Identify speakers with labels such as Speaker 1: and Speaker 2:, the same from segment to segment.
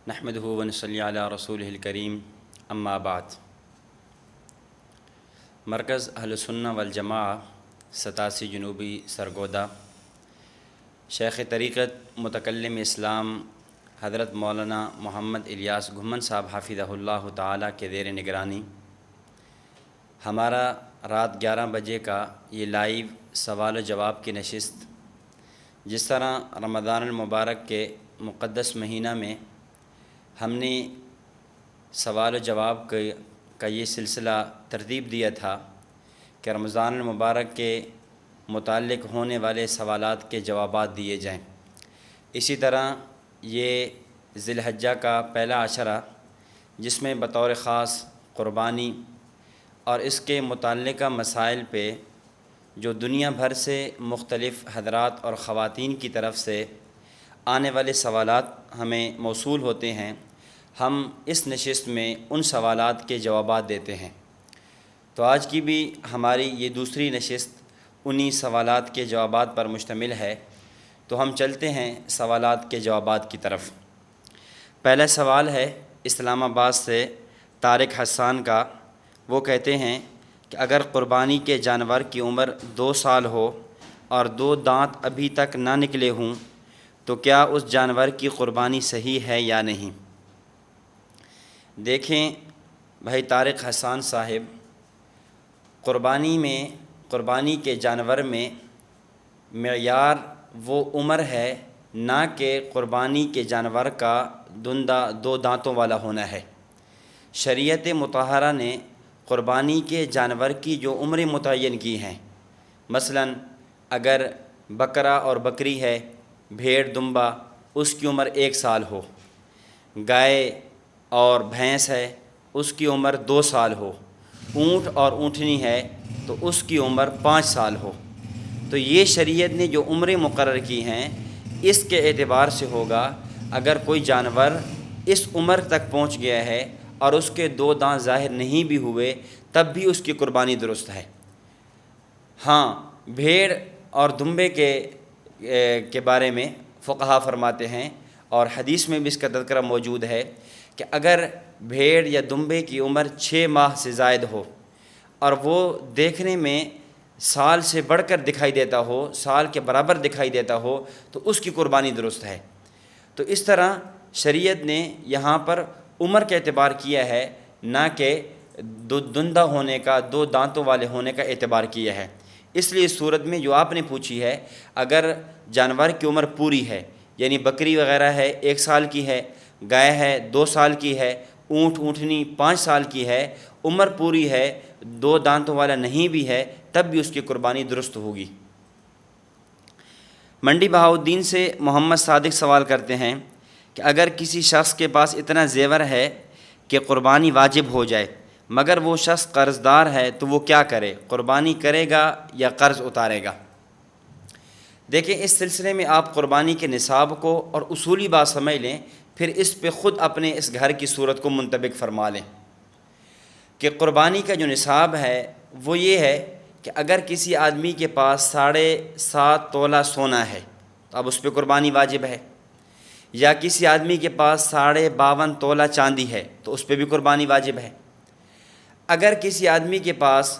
Speaker 1: نحمدہ ونصلی علی رسولہ الکریم اما بعد۔ مرکز اہل سنہ والجماعہ 87 جنوبی سرگودہ، شیخ طریقت متکلم اسلام حضرت مولانا محمد الیاس گھمن صاحب حفظہ اللہ تعالیٰ کے زیر نگرانی ہمارا رات 11 بجے کا یہ لائیو سوال و جواب کی نشست، جس طرح رمضان المبارک کے مقدس مہینہ میں ہم نے سوال و جواب کا یہ سلسلہ ترتیب دیا تھا کہ رمضان المبارک کے متعلق ہونے والے سوالات کے جوابات دیے جائیں۔ اسی طرح یہ ذی الحجہ کا پہلا عشرہ، جس میں بطور خاص قربانی اور اس کے متعلقہ مسائل پہ جو دنیا بھر سے مختلف حضرات اور خواتین کی طرف سے آنے والے سوالات ہمیں موصول ہوتے ہیں، ہم اس نشست میں ان سوالات کے جوابات دیتے ہیں۔ تو آج کی بھی ہماری یہ دوسری نشست انہی سوالات کے جوابات پر مشتمل ہے، تو ہم چلتے ہیں سوالات کے جوابات کی طرف۔ پہلا سوال ہے اسلام آباد سے طارق حسان کا۔ وہ کہتے ہیں کہ اگر قربانی کے جانور کی عمر 2 سال ہو اور 2 دانت ابھی تک نہ نکلے ہوں تو کیا اس جانور کی قربانی صحیح ہے یا نہیں؟ دیکھیں بھائی طارق حسان صاحب، قربانی کے جانور میں معیار وہ عمر ہے، نہ کہ قربانی کے جانور کا 2 دانتوں والا ہونا ہے۔ شریعت مطہرہ نے قربانی کے جانور کی جو عمریں متعین کی ہیں، مثلا اگر بکرا اور بکری ہے، بھیڑ دمبا، اس کی عمر 1 سال ہو، گائے اور بھینس ہے اس کی عمر 2 سال ہو، اونٹ اور اونٹنی ہے تو اس کی عمر 5 سال ہو، تو یہ شریعت نے جو عمریں مقرر کی ہیں اس کے اعتبار سے ہوگا۔ اگر کوئی جانور اس عمر تک پہنچ گیا ہے اور اس کے 2 دانت ظاہر نہیں بھی ہوئے تب بھی اس کی قربانی درست ہے۔ ہاں، بھیڑ اور دمبے کے بارے میں فقہا فرماتے ہیں اور حدیث میں بھی اس کا تذکرہ موجود ہے کہ اگر بھیڑ یا دمبے کی عمر 6 ماہ سے زائد ہو اور وہ دیکھنے میں سال سے بڑھ کر دکھائی دیتا ہو، سال کے برابر دکھائی دیتا ہو، تو اس کی قربانی درست ہے۔ تو اس طرح شریعت نے یہاں پر عمر کا اعتبار کیا ہے، نہ کہ دندہ ہونے کا، 2 دانتوں والے ہونے کا اعتبار کیا ہے۔ اس لیے اس صورت میں جو آپ نے پوچھی ہے، اگر جانور کی عمر پوری ہے، یعنی بکری وغیرہ ہے 1 سال کی ہے، گائے ہے 2 سال کی ہے، اونٹ اونٹنی 5 سال کی ہے، عمر پوری ہے، 2 دانتوں والا نہیں بھی ہے، تب بھی اس کی قربانی درست ہوگی۔ منڈی بہاؤالدین سے محمد صادق سوال کرتے ہیں کہ اگر کسی شخص کے پاس اتنا زیور ہے کہ قربانی واجب ہو جائے مگر وہ شخص قرض دار ہے تو وہ کیا کرے؟ قربانی کرے گا یا قرض اتارے گا؟ دیکھیں، اس سلسلے میں آپ قربانی کے نصاب کو اور اصولی بات سمجھ لیں، پھر اس پہ خود اپنے اس گھر کی صورت کو منطبق فرما لیں کہ قربانی کا جو نصاب ہے وہ یہ ہے کہ اگر کسی آدمی کے پاس 7.5 تولہ سونا ہے تو اب اس پہ قربانی واجب ہے، یا کسی آدمی کے پاس 52.5 تولہ چاندی ہے تو اس پہ بھی قربانی واجب ہے۔ اگر کسی آدمی کے پاس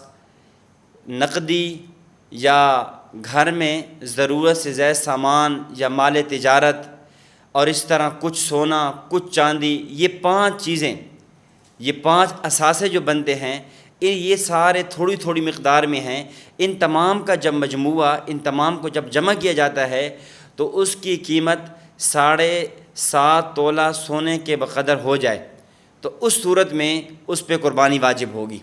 Speaker 1: نقدی یا گھر میں ضرورت سے زائد سامان یا مال تجارت اور اس طرح کچھ سونا کچھ چاندی، یہ 5 چیزیں، یہ 5 اثاثے جو بنتے ہیں، یہ سارے تھوڑی تھوڑی مقدار میں ہیں، ان تمام کا جب مجموعہ، ان تمام کو جب جمع کیا جاتا ہے تو اس کی قیمت 7.5 تولہ سونے کے بقدر ہو جائے تو اس صورت میں اس پہ قربانی واجب ہوگی۔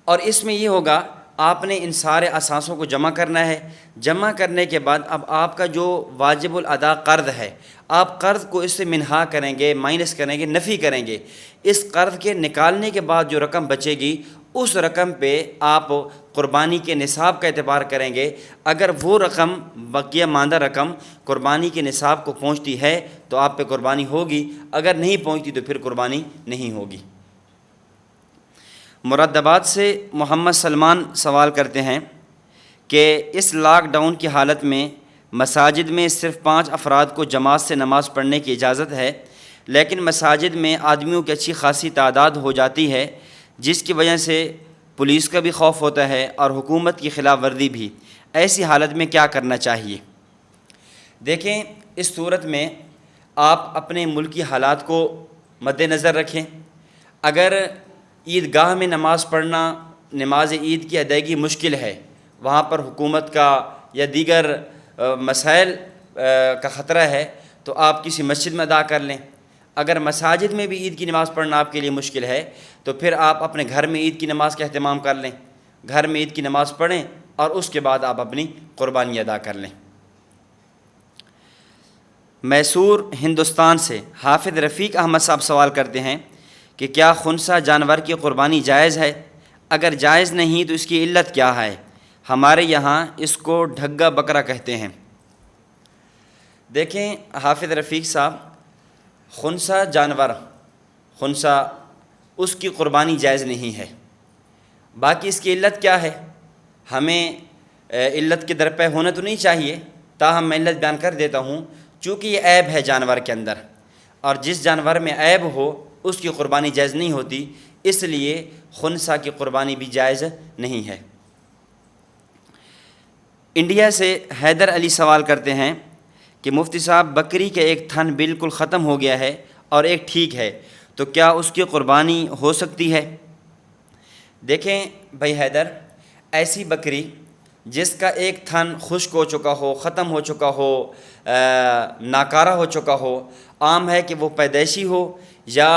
Speaker 1: اور اس میں یہ ہوگا، آپ نے ان سارے اثاثوں کو جمع کرنا ہے، جمع کرنے کے بعد اب آپ کا جو واجب الادا قرض ہے، آپ قرض کو اس سے منہا کریں گے، مائنس کریں گے، نفی کریں گے۔ اس قرض کے نکالنے کے بعد جو رقم بچے گی اس رقم پہ آپ قربانی کے نصاب کا اعتبار کریں گے۔ اگر وہ رقم، بقیہ ماندہ رقم قربانی کے نصاب کو پہنچتی ہے تو آپ پہ قربانی ہوگی، اگر نہیں پہنچتی تو پھر قربانی نہیں ہوگی۔ مراد آباد سے محمد سلمان سوال کرتے ہیں کہ اس لاک ڈاؤن کی حالت میں مساجد میں صرف 5 افراد کو جماعت سے نماز پڑھنے کی اجازت ہے، لیکن مساجد میں آدمیوں کی اچھی خاصی تعداد ہو جاتی ہے، جس کی وجہ سے پولیس کا بھی خوف ہوتا ہے اور حکومت کی خلاف ورزی بھی۔ ایسی حالت میں کیا کرنا چاہیے؟ دیکھیں، اس صورت میں آپ اپنے ملکی حالات کو مد نظر رکھیں۔ اگر عیدگاہ میں نماز پڑھنا، نماز عید کی ادائیگی مشکل ہے، وہاں پر حکومت کا یا دیگر مسائل کا خطرہ ہے، تو آپ کسی مسجد میں ادا کر لیں۔ اگر مساجد میں بھی عید کی نماز پڑھنا آپ کے لیے مشکل ہے تو پھر آپ اپنے گھر میں عید کی نماز کا اہتمام کر لیں، گھر میں عید کی نماز پڑھیں اور اس کے بعد آپ اپنی قربانی ادا کر لیں۔ میسور ہندوستان سے حافظ رفیق احمد صاحب سوال کرتے ہیں کہ کیا خنثی جانور کی قربانی جائز ہے؟ اگر جائز نہیں تو اس کی علت کیا ہے؟ ہمارے یہاں اس کو ڈھگا بکرا کہتے ہیں۔ دیکھیں حافظ رفیق صاحب، خنثی جانور، خنثی، اس کی قربانی جائز نہیں ہے۔ باقی اس کی علت کیا ہے؟ ہمیں علت کے درپے ہونا تو نہیں چاہیے، تاہم میں علت بیان کر دیتا ہوں۔ چونکہ یہ عیب ہے جانور کے اندر، اور جس جانور میں عیب ہو اس کی قربانی جائز نہیں ہوتی، اس لیے خنثی کی قربانی بھی جائز نہیں ہے۔ انڈیا سے حیدر علی سوال کرتے ہیں کہ مفتی صاحب، بکری کا ایک تھن بالکل ختم ہو گیا ہے اور ایک ٹھیک ہے، تو کیا اس کی قربانی ہو سکتی ہے؟ دیکھیں بھائی حیدر، ایسی بکری جس کا ایک تھن خشک ہو چکا ہو، ختم ہو چکا ہو، ناکارہ ہو چکا ہو، عام ہے کہ وہ پیدائشی ہو یا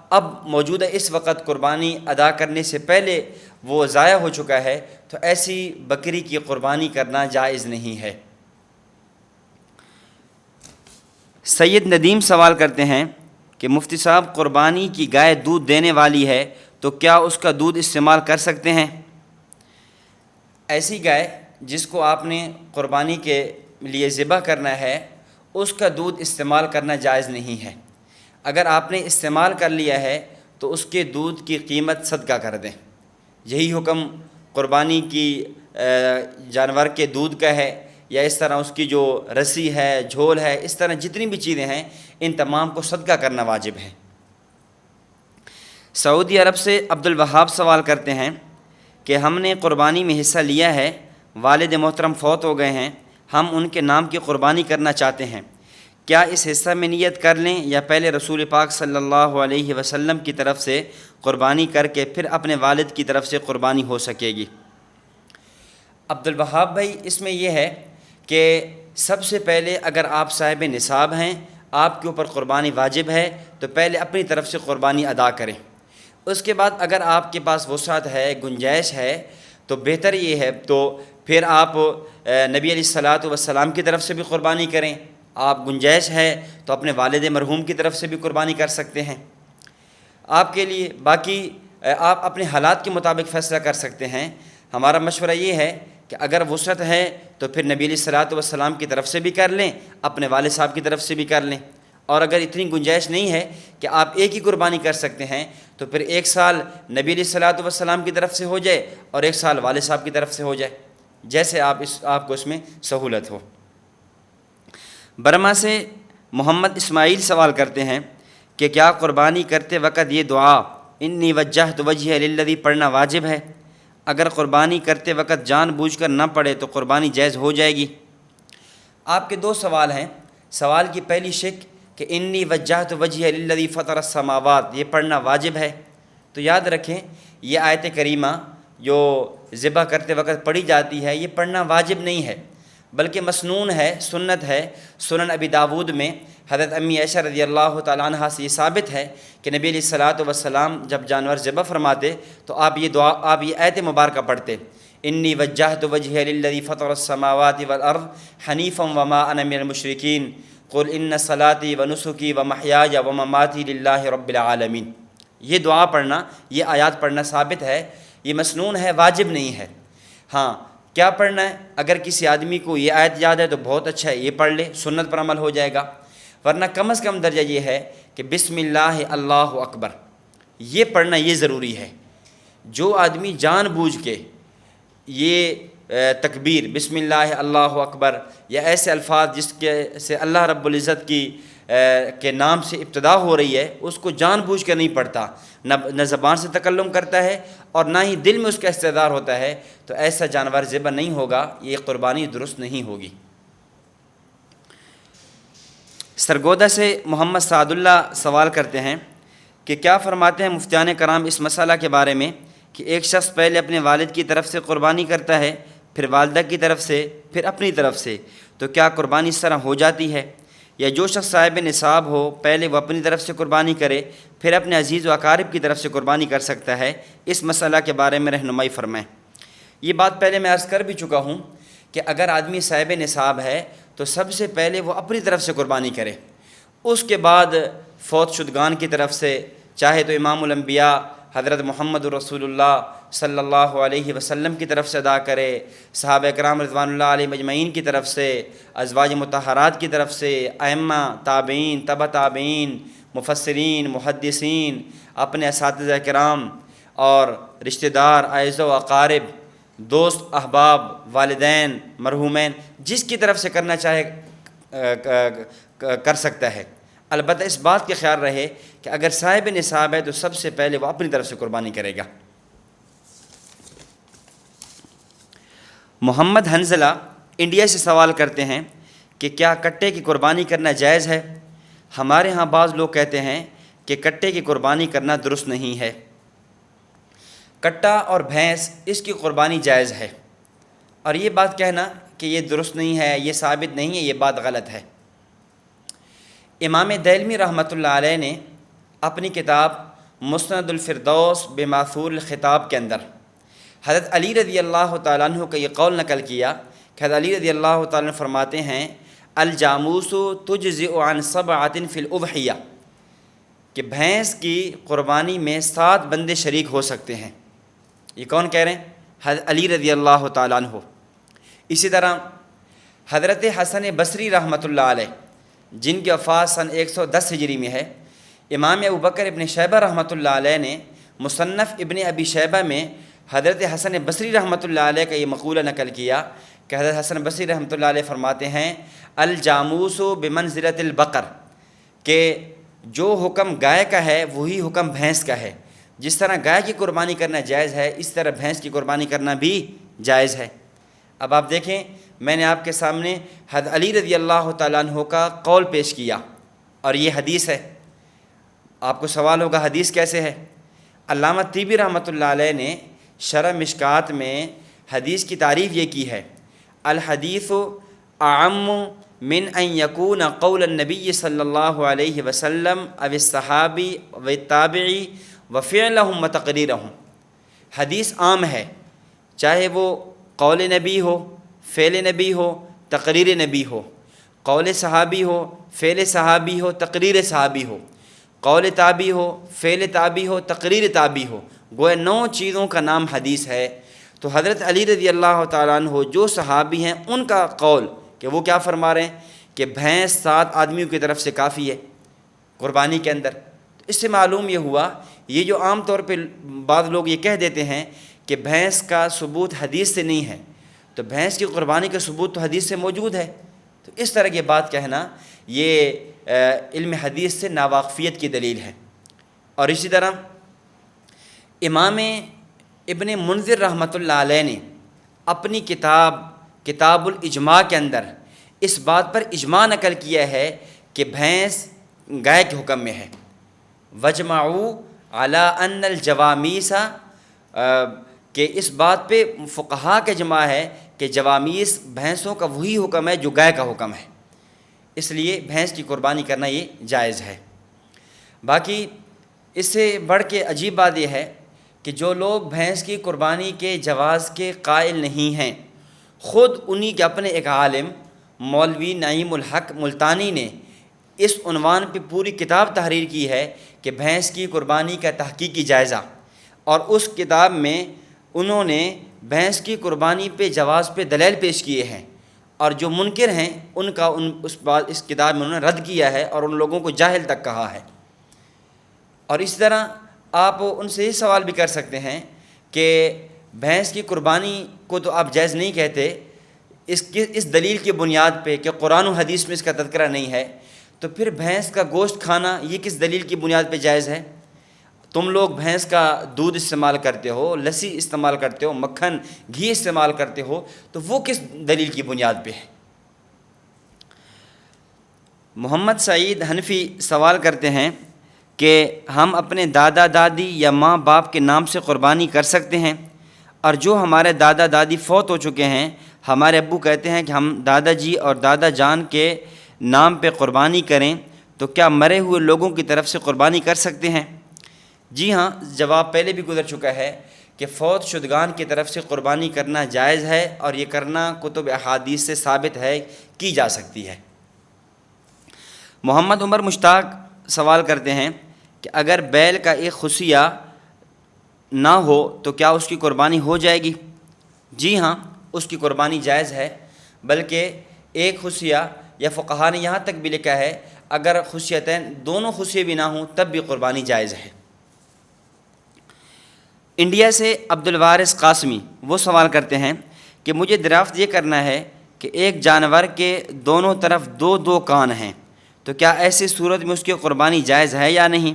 Speaker 1: اب موجودہ اس وقت قربانی ادا کرنے سے پہلے وہ ضائع ہو چکا ہے، تو ایسی بکری کی قربانی کرنا جائز نہیں ہے۔ سید ندیم سوال کرتے ہیں کہ مفتی صاحب، قربانی کی گائے دودھ دینے والی ہے تو کیا اس کا دودھ استعمال کر سکتے ہیں؟ ایسی گائے جس کو آپ نے قربانی کے لیے ذبح کرنا ہے، اس کا دودھ استعمال کرنا جائز نہیں ہے۔ اگر آپ نے استعمال کر لیا ہے تو اس کے دودھ کی قیمت صدقہ کر دیں۔ یہی حکم قربانی کی جانور کے دودھ کا ہے، یا اس طرح اس کی جو رسی ہے، جھول ہے، اس طرح جتنی بھی چیزیں ہیں، ان تمام کو صدقہ کرنا واجب ہے۔ سعودی عرب سے عبد الوہاب سوال کرتے ہیں کہ ہم نے قربانی میں حصہ لیا ہے، والد محترم فوت ہو گئے ہیں، ہم ان کے نام کی قربانی کرنا چاہتے ہیں، کیا اس حصہ میں نیت کر لیں یا پہلے رسول پاک صلی اللہ علیہ وسلم کی طرف سے قربانی کر کے پھر اپنے والد کی طرف سے قربانی ہو سکے گی؟ عبد الوہاب بھائی، اس میں یہ ہے کہ سب سے پہلے اگر آپ صاحب نصاب ہیں، آپ کے اوپر قربانی واجب ہے، تو پہلے اپنی طرف سے قربانی ادا کریں۔ اس کے بعد اگر آپ کے پاس وسعت ہے، گنجائش ہے، تو بہتر یہ ہے تو پھر آپ نبی علیہ الصلاۃ والسلام کی طرف سے بھی قربانی کریں۔ آپ گنجائش ہے تو اپنے والد مرحوم کی طرف سے بھی قربانی کر سکتے ہیں آپ کے لیے۔ باقی آپ اپنے حالات کے مطابق فیصلہ کر سکتے ہیں۔ ہمارا مشورہ یہ ہے کہ اگر وسعت ہے تو پھر نبی علیہ الصلاۃ والسلام کی طرف سے بھی کر لیں، اپنے والد صاحب کی طرف سے بھی کر لیں، اور اگر اتنی گنجائش نہیں ہے کہ آپ ایک ہی قربانی کر سکتے ہیں، تو پھر ایک سال نبی علیہ الصلاۃ والسلام کی طرف سے ہو جائے اور ایک سال والد صاحب کی طرف سے ہو جائے، جیسے آپ کو اس میں سہولت ہو۔ برما سے محمد اسماعیل سوال کرتے ہیں کہ کیا قربانی کرتے وقت یہ دعا انی وجہت وجہی للذی پڑھنا واجب ہے؟ اگر قربانی کرتے وقت جان بوجھ کر نہ پڑھے تو قربانی جائز ہو جائے گی؟ آپ کے دو سوال ہیں۔ سوال کی پہلی شق کہ انی وجہت وجہی للذی فطر السماوات، یہ پڑھنا واجب ہے، تو یاد رکھیں یہ آیت کریمہ جو ذبح کرتے وقت پڑھی جاتی ہے، یہ پڑھنا واجب نہیں ہے، بلکہ مسنون ہے، سنت ہے۔ سنن ابی داود میں حضرت امی عائشہ رضی اللہ تعالیٰ عنہ سے یہ ثابت ہے کہ نبی علیہ الصلاۃ والسلام جب جانور ذبح فرماتے تو آپ یہ آیت مبارکہ پڑھتے، انی وجہت وجہی للذی فطر السماوات والارض حنیفا وما انا من المشرکین قل ان صلاتی ونسکی ومحیای ومماتی للہ رب العالمین۔ یہ دعا پڑھنا، یہ آیات پڑھنا ثابت ہے، یہ مسنون ہے، واجب نہیں ہے۔ ہاں، کیا پڑھنا ہے؟ اگر کسی آدمی کو یہ آیت یاد ہے تو بہت اچھا ہے، یہ پڑھ لے، سنت پر عمل ہو جائے گا، ورنہ کم از کم درجہ یہ ہے کہ بسم اللہ اللہ اکبر، یہ پڑھنا یہ ضروری ہے۔ جو آدمی جان بوجھ کے یہ تکبیر بسم اللہ اللہ اکبر یا ایسے الفاظ جس کے سے اللہ رب العزت کی کے نام سے ابتدا ہو رہی ہے اس کو جان بوجھ کر نہیں پڑھتا، نہ زبان سے تکلم کرتا ہے اور نہ ہی دل میں اس کا استعداد ہوتا ہے، تو ایسا جانور ذبح نہیں ہوگا، یہ قربانی درست نہیں ہوگی۔ سرگودا سے محمد سعد اللہ سوال کرتے ہیں کہ کیا فرماتے ہیں مفتیان کرام اس مسئلہ کے بارے میں کہ ایک شخص پہلے اپنے والد کی طرف سے قربانی کرتا ہے، پھر والدہ کی طرف سے، پھر اپنی طرف سے، تو کیا قربانی اس طرح ہو جاتی ہے؟ یا جو شخص صاحب نصاب ہو پہلے وہ اپنی طرف سے قربانی کرے پھر اپنے عزیز و اقارب کی طرف سے قربانی کر سکتا ہے؟ اس مسئلہ کے بارے میں رہنمائی فرمائیں۔ یہ بات پہلے میں عرض کر بھی چکا ہوں کہ اگر آدمی صاحب نصاب ہے تو سب سے پہلے وہ اپنی طرف سے قربانی کرے، اس کے بعد فوت شدگان کی طرف سے، چاہے تو امام الانبیاء حضرت محمد رسول اللہ صلی اللہ علیہ وسلم کی طرف سے ادا کرے، صحابہ کرام رضوان اللہ علیہ مجمعین کی طرف سے، ازواج مطہرات کی طرف سے، ائمہ، تابعین، تبع تابعین، مفسرین، محدثین، اپنے اساتذہ کرام اور رشتہ دار، اعزہ و اقارب، دوست احباب، والدین، مرحومین، جس کی طرف سے کرنا چاہے کر سکتا ہے۔ البتہ اس بات کا خیال رہے کہ اگر صاحب نصاب ہے تو سب سے پہلے وہ اپنی طرف سے قربانی کرے گا۔ محمد حنزلہ انڈیا سے سوال کرتے ہیں کہ کیا کٹے کی قربانی کرنا جائز ہے؟ ہمارے ہاں بعض لوگ کہتے ہیں کہ کٹے کی قربانی کرنا درست نہیں ہے۔ کٹا اور بھینس اس کی قربانی جائز ہے، اور یہ بات کہنا کہ یہ درست نہیں ہے، یہ ثابت نہیں ہے، یہ بات غلط ہے۔ امام دیلمی رحمۃ اللہ علیہ نے اپنی کتاب مسند الفردوس بماثور الخطاب کے اندر حضرت علی رضی اللہ تعالیٰ عنہ کا یہ قول نقل کیا کہ حضرت علی رضی اللہ تعالیٰ عنہ فرماتے ہیں الجاموس تجزئ عن سبعۃ فی الاضحیہ، کہ بھینس کی قربانی میں 7 بندے شریک ہو سکتے ہیں۔ یہ کون کہہ رہے ہیں؟ حضرت علی رضی اللہ تعالیٰ عنہ۔ اسی طرح حضرت حسن بصری رحمۃ اللہ علیہ جن کی وفات سن 110 ہجری میں ہے، امام ابوبکر ابن شیبہ رحمۃ اللہ علیہ نے مصنف ابن ابی شیبہ میں حضرت حسن بصری رحمۃ اللہ علیہ کا یہ مقولہ نقل کیا کہ حضرت حسن بصری رحمۃ اللہ علیہ فرماتے ہیں الجاموس بمنزلۃ البقر، کہ جو حکم گائے کا ہے وہی حکم بھینس کا ہے۔ جس طرح گائے کی قربانی کرنا جائز ہے اس طرح بھینس کی قربانی کرنا بھی جائز ہے۔ اب آپ دیکھیں، میں نے آپ کے سامنے حضرت علی رضی اللہ تعالیٰ عنہ کا قول پیش کیا اور یہ حدیث ہے۔ آپ کو سوال ہوگا حدیث کیسے ہے؟ علامہ طیبی رحمۃ اللہ علیہ نے شرح مشکات میں حدیث کی تعریف یہ کی ہے الحدیث اعم من ان یکون قول النبی صلی اللہ علیہ وسلم او الصحابی و التابعی و فعلہم و تقریرہم۔ حدیث عام ہے، چاہے وہ قول نبی ہو، فعل نبی ہو، تقریر نبی ہو، قول صحابی ہو، فعل صحابی ہو، تقریر صحابی ہو، قول تابعی ہو، فعل تابعی ہو، تقریر تابعی ہو، گویا 9 چیزوں کا نام حدیث ہے۔ تو حضرت علی رضی اللہ تعالیٰ عنہ جو صحابی ہیں ان کا قول کہ وہ کیا فرما رہے ہیں کہ بھینس 7 آدمیوں کی طرف سے کافی ہے قربانی کے اندر۔ تو اس سے معلوم یہ ہوا، یہ جو عام طور پہ بعض لوگ یہ کہہ دیتے ہیں کہ بھینس کا ثبوت حدیث سے نہیں ہے، تو بھینس کی قربانی کا ثبوت تو حدیث سے موجود ہے، تو اس طرح کی بات کہنا یہ علم حدیث سے ناواقفیت کی دلیل ہے۔ اور اسی طرح امام ابن منذر رحمۃ اللہ علیہ نے اپنی کتاب الاجماع کے اندر اس بات پر اجماع نقل کیا ہے کہ بھینس گائے کے حکم میں ہے۔ وجمعوا علی ان الجوامیس، کہ اس بات پہ فقہا کا اجماع ہے کہ جوامیس بھینسوں کا وہی حکم ہے جو گائے کا حکم ہے، اس لیے بھینس کی قربانی کرنا یہ جائز ہے۔ باقی اس سے بڑھ کے عجیب بات یہ ہے کہ جو لوگ بھینس کی قربانی کے جواز کے قائل نہیں ہیں، خود انہی کے اپنے ایک عالم مولوی نعیم الحق ملتانی نے اس عنوان پہ پوری کتاب تحریر کی ہے کہ بھینس کی قربانی کا تحقیقی جائزہ، اور اس کتاب میں انہوں نے بھینس کی قربانی پہ جواز پہ دلیل پیش کیے ہیں، اور جو منکر ہیں ان کا اس کتاب میں انہوں نے رد کیا ہے اور ان لوگوں کو جاہل تک کہا ہے۔ اور اس طرح آپ ان سے یہ سوال بھی کر سکتے ہیں کہ بھینس کی قربانی کو تو آپ جائز نہیں کہتے اس دلیل کی بنیاد پہ کہ قرآن و حدیث میں اس کا تذکرہ نہیں ہے، تو پھر بھینس کا گوشت کھانا یہ کس دلیل کی بنیاد پہ جائز ہے؟ تم لوگ بھینس کا دودھ استعمال کرتے ہو، لسی استعمال کرتے ہو، مکھن گھی استعمال کرتے ہو، تو وہ کس دلیل کی بنیاد پہ ہے؟ محمد سعید حنفی سوال کرتے ہیں کہ ہم اپنے دادا دادی یا ماں باپ کے نام سے قربانی کر سکتے ہیں، اور جو ہمارے دادا دادی فوت ہو چکے ہیں، ہمارے ابو کہتے ہیں کہ ہم دادا جی اور دادا جان کے نام پہ قربانی کریں، تو کیا مرے ہوئے لوگوں کی طرف سے قربانی کر سکتے ہیں؟ جی ہاں، جواب پہلے بھی گزر چکا ہے کہ فوت شدگان کی طرف سے قربانی کرنا جائز ہے، اور یہ کرنا کتب احادیث سے ثابت ہے، کی جا سکتی ہے۔ محمد عمر مشتاق سوال کرتے ہیں کہ اگر بیل کا ایک خصیہ نہ ہو تو کیا اس کی قربانی ہو جائے گی؟ جی ہاں، اس کی قربانی جائز ہے، بلکہ ایک خصیہ، یا فقہا نے یہاں تک بھی لکھا ہے اگر خصیتین دونوں خصیے بھی نہ ہوں تب بھی قربانی جائز ہے۔ انڈیا سے عبد الوارث قاسمی وہ سوال کرتے ہیں کہ مجھے دریافت یہ کرنا ہے کہ ایک جانور کے دونوں طرف دو دو کان ہیں، تو کیا ایسی صورت میں اس کی قربانی جائز ہے یا نہیں؟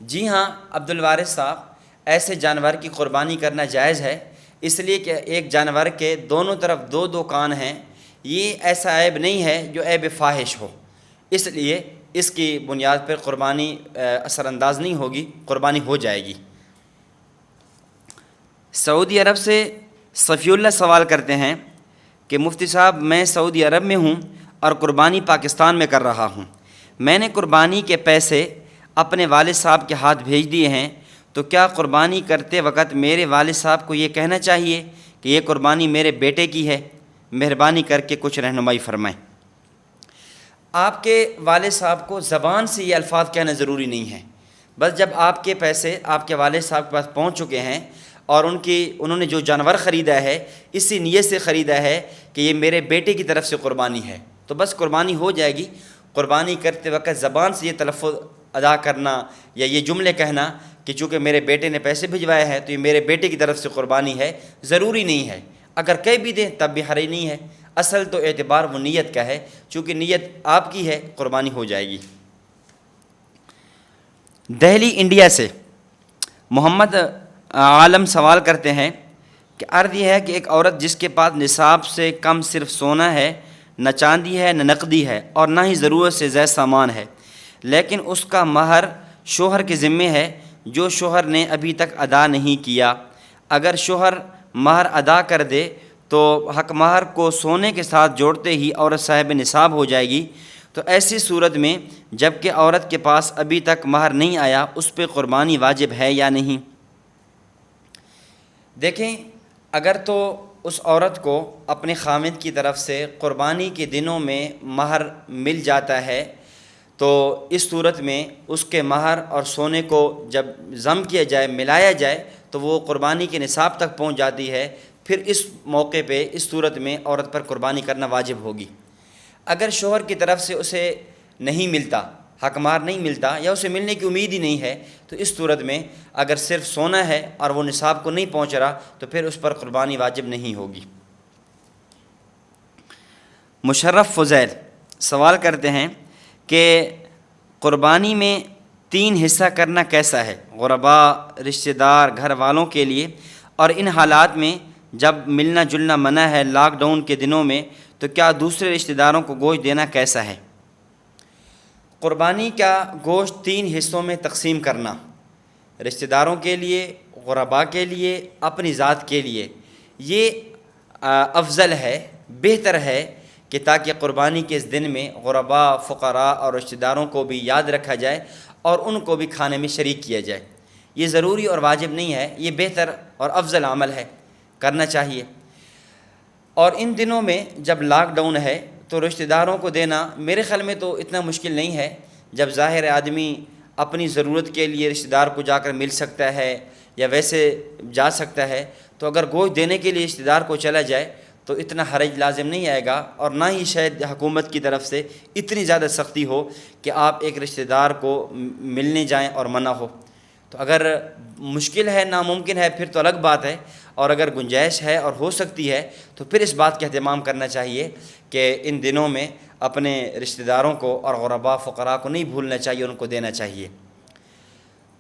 Speaker 1: جی ہاں عبد الوارث صاحب، ایسے جانور کی قربانی کرنا جائز ہے، اس لیے کہ ایک جانور کے دونوں طرف دو دو کان ہیں، یہ ایسا عیب نہیں ہے جو عیب فاحش ہو، اس لیے اس کی بنیاد پر قربانی اثر انداز نہیں ہوگی، قربانی ہو جائے گی۔ سعودی عرب سے صفی اللہ سوال کرتے ہیں کہ مفتی صاحب، میں سعودی عرب میں ہوں اور قربانی پاکستان میں کر رہا ہوں، میں نے قربانی کے پیسے اپنے والد صاحب کے ہاتھ بھیج دیے ہیں، تو کیا قربانی کرتے وقت میرے والد صاحب کو یہ کہنا چاہیے کہ یہ قربانی میرے بیٹے کی ہے؟ مہربانی کر کے کچھ رہنمائی فرمائیں۔ آپ کے والد صاحب کو زبان سے یہ الفاظ کہنا ضروری نہیں ہے، بس جب آپ کے پیسے آپ کے والد صاحب کے پاس پہنچ چکے ہیں اور انہوں نے جو جانور خریدا ہے اسی نیت سے خریدا ہے کہ یہ میرے بیٹے کی طرف سے قربانی ہے، تو بس قربانی ہو جائے گی۔ قربانی کرتے وقت زبان سے یہ تلفظ ادا کرنا یا یہ جملے کہنا کہ چونکہ میرے بیٹے نے پیسے بھجوائے ہیں تو یہ میرے بیٹے کی طرف سے قربانی ہے، ضروری نہیں ہے۔ اگر کہہ بھی دیں تب بھی حرج نہیں ہے، اصل تو اعتبار وہ نیت کا ہے، چونکہ نیت آپ کی ہے، قربانی ہو جائے گی۔ دہلی انڈیا سے محمد عالم سوال کرتے ہیں کہ عرض یہ ہے کہ ایک عورت جس کے پاس نصاب سے کم صرف سونا ہے، نہ چاندی ہے نہ نقدی ہے، اور نہ ہی ضرورت سے زائد سامان ہے، لیکن اس کا مہر شوہر کے ذمے ہے جو شوہر نے ابھی تک ادا نہیں کیا، اگر شوہر مہر ادا کر دے تو حق مہر کو سونے کے ساتھ جوڑتے ہی عورت صاحب نصاب ہو جائے گی، تو ایسی صورت میں جب کہ عورت کے پاس ابھی تک مہر نہیں آیا اس پہ قربانی واجب ہے یا نہیں؟ دیکھیں، اگر تو اس عورت کو اپنے خامد کی طرف سے قربانی کے دنوں میں مہر مل جاتا ہے تو اس صورت میں اس کے مہر اور سونے کو جب ضم کیا جائے، ملایا جائے، تو وہ قربانی کے نصاب تک پہنچ جاتی ہے، پھر اس موقع پہ اس صورت میں عورت پر قربانی کرنا واجب ہوگی۔ اگر شوہر کی طرف سے اسے نہیں ملتا، حق مہر نہیں ملتا، یا اسے ملنے کی امید ہی نہیں ہے، تو اس صورت میں اگر صرف سونا ہے اور وہ نصاب کو نہیں پہنچ رہا تو پھر اس پر قربانی واجب نہیں ہوگی۔ مشرف فضیل سوال کرتے ہیں کہ قربانی میں 3 حصہ کرنا کیسا ہے غرباء، رشتہ دار، گھر والوں کے لیے، اور ان حالات میں جب ملنا جلنا منع ہے لاک ڈاؤن کے دنوں میں، تو کیا دوسرے رشتہ داروں کو گوشت دینا کیسا ہے؟ قربانی کا گوشت 3 حصوں میں تقسیم کرنا، رشتہ داروں کے لیے، غرباء کے لیے، اپنی ذات کے لیے، یہ افضل ہے، بہتر ہے کہ تاکہ قربانی کے اس دن میں غرباء، فقراء اور رشتہ داروں کو بھی یاد رکھا جائے اور ان کو بھی کھانے میں شریک کیا جائے۔ یہ ضروری اور واجب نہیں ہے، یہ بہتر اور افضل عمل ہے، کرنا چاہیے۔ اور ان دنوں میں جب لاک ڈاؤن ہے تو رشتہ داروں کو دینا میرے خیال میں تو اتنا مشکل نہیں ہے، جب ظاہر آدمی اپنی ضرورت کے لیے رشتہ دار کو جا کر مل سکتا ہے یا ویسے جا سکتا ہے، تو اگر گوشت دینے کے لیے رشتہ دار کو چلا جائے تو اتنا حرج لازم نہیں آئے گا، اور نہ ہی شاید حکومت کی طرف سے اتنی زیادہ سختی ہو کہ آپ ایک رشتہ دار کو ملنے جائیں اور منع ہو۔ تو اگر مشکل ہے، ناممکن ہے، پھر تو الگ بات ہے، اور اگر گنجائش ہے اور ہو سکتی ہے تو پھر اس بات کا اہتمام کرنا چاہیے کہ ان دنوں میں اپنے رشتہ داروں کو اور غرباء فقراء کو نہیں بھولنا چاہیے، ان کو دینا چاہیے۔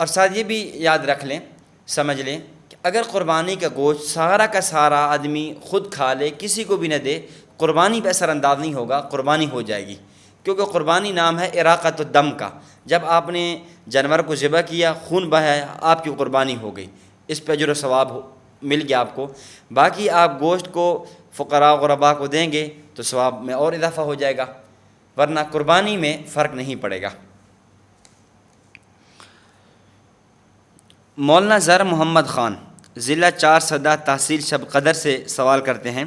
Speaker 1: اور ساتھ یہ بھی یاد رکھ لیں، سمجھ لیں کہ اگر قربانی کا گوشت سارا کا سارا آدمی خود کھا لے، کسی کو بھی نہ دے، قربانی پہ اثر انداز نہیں ہوگا، قربانی ہو جائے گی، کیونکہ قربانی نام ہے اراقۃ الدم کا۔ جب آپ نے جانور کو ذبح کیا، خون بہایا، آپ کی قربانی ہو گئی، اس پہ اجر و ثواب مل گیا آپ کو۔ باقی آپ گوشت کو فقراء غرباء کو دیں گے تو ثواب میں اور اضافہ ہو جائے گا، ورنہ قربانی میں فرق نہیں پڑے گا۔ مولانا ظہر محمد خان ضلع 4 سدہ تحصیل شب قدر سے سوال کرتے ہیں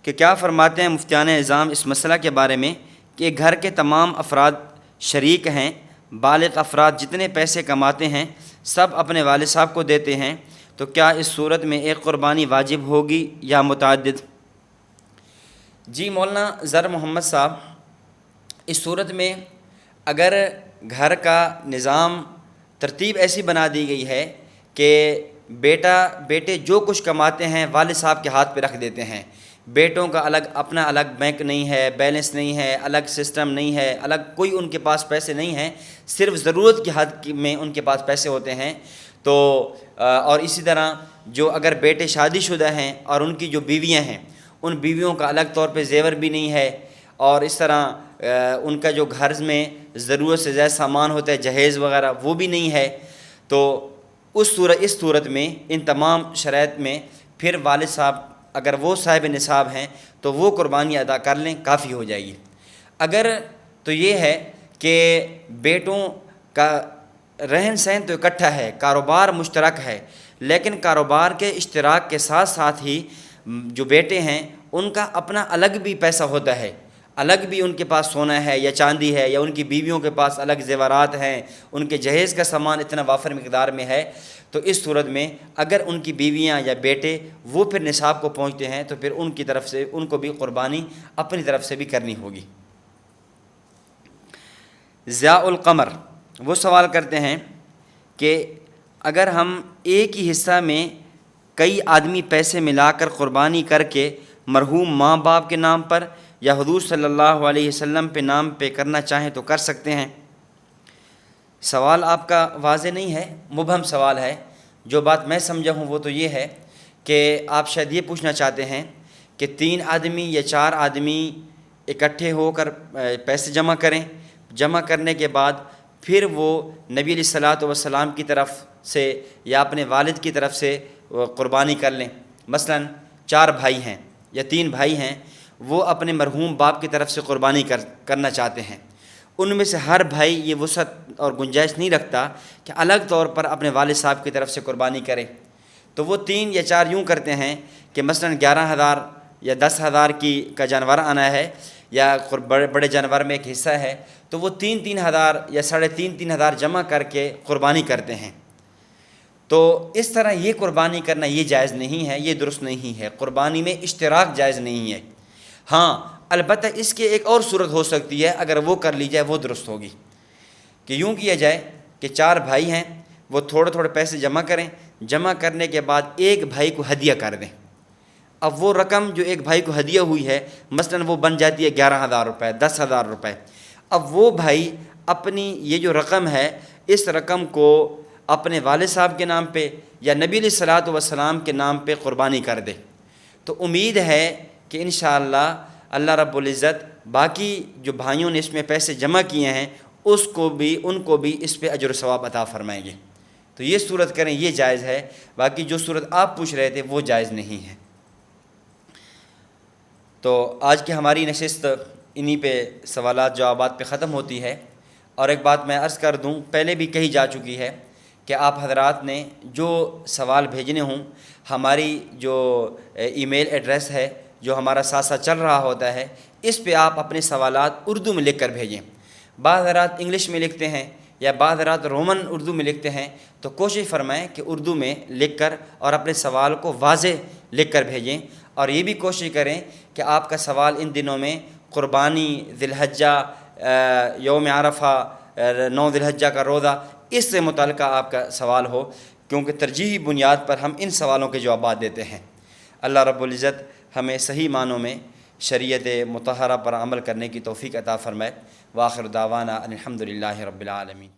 Speaker 1: کہ کیا فرماتے ہیں مفتیان اعظام اس مسئلہ کے بارے میں کہ گھر کے تمام افراد شریک ہیں، بالغ افراد جتنے پیسے کماتے ہیں سب اپنے والد صاحب کو دیتے ہیں، تو کیا اس صورت میں ایک قربانی واجب ہوگی یا متعدد؟ جی مولانا ظہر محمد صاحب، اس صورت میں اگر گھر کا نظام ترتیب ایسی بنا دی گئی ہے کہ بیٹے جو کچھ کماتے ہیں والد صاحب کے ہاتھ پہ رکھ دیتے ہیں، بیٹوں کا اپنا الگ بینک نہیں ہے، بیلنس نہیں ہے، الگ سسٹم نہیں ہے، الگ کوئی ان کے پاس پیسے نہیں ہیں، صرف ضرورت کی حد میں ان کے پاس پیسے ہوتے ہیں، تو اور اسی طرح جو اگر بیٹے شادی شدہ ہیں اور ان کی جو بیویاں ہیں، ان بیویوں کا الگ طور پہ زیور بھی نہیں ہے، اور اس طرح ان کا جو گھر میں ضرورت سے زیادہ سامان ہوتا ہے جہیز وغیرہ وہ بھی نہیں ہے، تو اس صورت میں ان تمام شرائط میں پھر والد صاحب اگر وہ صاحب نصاب ہیں تو وہ قربانی ادا کر لیں، کافی ہو جائے گی۔ اگر تو یہ ہے کہ بیٹوں کا رہن سہن تو اکٹھا ہے، کاروبار مشترک ہے، لیکن کاروبار کے اشتراک کے ساتھ ساتھ ہی جو بیٹے ہیں ان کا اپنا الگ بھی پیسہ ہوتا ہے، الگ بھی ان کے پاس سونا ہے یا چاندی ہے، یا ان کی بیویوں کے پاس الگ زیورات ہیں، ان کے جہیز کا سامان اتنا وافر مقدار میں ہے، تو اس صورت میں اگر ان کی بیویاں یا بیٹے وہ پھر نصاب کو پہنچتے ہیں تو پھر ان کی طرف سے ان کو بھی قربانی اپنی طرف سے بھی کرنی ہوگی۔ ضیاء القمر وہ سوال کرتے ہیں کہ اگر ہم ایک ہی حصہ میں کئی آدمی پیسے ملا کر قربانی کر کے مرحوم ماں باپ کے نام پر یا حضور صلی اللہ علیہ وسلم پہ نام پہ کرنا چاہیں تو کر سکتے ہیں؟ سوال آپ کا واضح نہیں ہے، مبہم سوال ہے۔ جو بات میں سمجھا ہوں وہ تو یہ ہے کہ آپ شاید یہ پوچھنا چاہتے ہیں کہ 3 آدمی یا 4 آدمی اکٹھے ہو کر پیسے جمع کریں، جمع کرنے کے بعد پھر وہ نبی علیہ الصلوۃ والسلام کی طرف سے یا اپنے والد کی طرف سے قربانی کر لیں۔ مثلا 4 بھائی ہیں یا 3 بھائی ہیں، وہ اپنے مرحوم باپ کی طرف سے قربانی کرنا چاہتے ہیں، ان میں سے ہر بھائی یہ وسعت اور گنجائش نہیں رکھتا کہ الگ طور پر اپنے والد صاحب کی طرف سے قربانی کرے، تو وہ 3 یا 4 یوں کرتے ہیں کہ مثلا 11,000 یا 10,000 کا جانور آنا ہے، یا بڑے جانور میں ایک حصہ ہے، تو وہ 3,000 یا 3,500 جمع کر کے قربانی کرتے ہیں۔ تو اس طرح یہ قربانی کرنا یہ جائز نہیں ہے، یہ درست نہیں ہے، قربانی میں اشتراک جائز نہیں ہے۔ ہاں البتہ اس کی ایک اور صورت ہو سکتی ہے، اگر وہ کر لی جائے وہ درست ہوگی، کہ یوں کیا جائے کہ 4 بھائی ہیں، وہ تھوڑے تھوڑے پیسے جمع کریں، جمع کرنے کے بعد ایک بھائی کو ہدیہ کر دیں۔ اب وہ رقم جو ایک بھائی کو ہدیہ ہوئی ہے مثلا وہ بن جاتی ہے 11,000 روپے، 10,000 روپے۔ اب وہ بھائی اپنی یہ جو رقم ہے اس رقم کو اپنے والد صاحب کے نام پہ یا نبی علیہ الصلوۃ والسلام کے نام پہ قربانی کر دے، تو امید ہے کہ انشاءاللہ اللہ رب العزت باقی جو بھائیوں نے اس میں پیسے جمع کیے ہیں ان کو بھی اس پہ اجر و ثواب عطا فرمائیں گے۔ تو یہ صورت کریں، یہ جائز ہے، باقی جو صورت آپ پوچھ رہے تھے وہ جائز نہیں ہے۔ تو آج کی ہماری نشست انہی پہ سوالات جوابات پہ ختم ہوتی ہے۔ اور ایک بات میں عرض کر دوں، پہلے بھی کہی جا چکی ہے کہ آپ حضرات نے جو سوال بھیجنے ہوں، ہماری جو ای میل ایڈریس ہے جو ہمارا ساتھ ساتھ چل رہا ہوتا ہے، اس پہ آپ اپنے سوالات اردو میں لکھ کر بھیجیں۔ بعض حضرات انگلش میں لکھتے ہیں یا بعض حضرات رومن اردو میں لکھتے ہیں، تو کوشش فرمائیں کہ اردو میں لکھ کر اور اپنے سوال کو واضح لکھ کر بھیجیں، اور یہ بھی کوشش کریں کہ آپ کا سوال ان دنوں میں قربانی، ذی الحجہ، یوم عرفہ، 9 ذی الحجہ کا روزہ، اس سے متعلقہ آپ کا سوال ہو، کیونکہ ترجیحی بنیاد پر ہم ان سوالوں کے جوابات دیتے ہیں۔ اللہ رب العزت ہمیں صحیح معنوں میں شریعت مطہرہ پر عمل کرنے کی توفیق عطا فرمائے۔ وآخر دعوانا الحمدللہ رب العالمین۔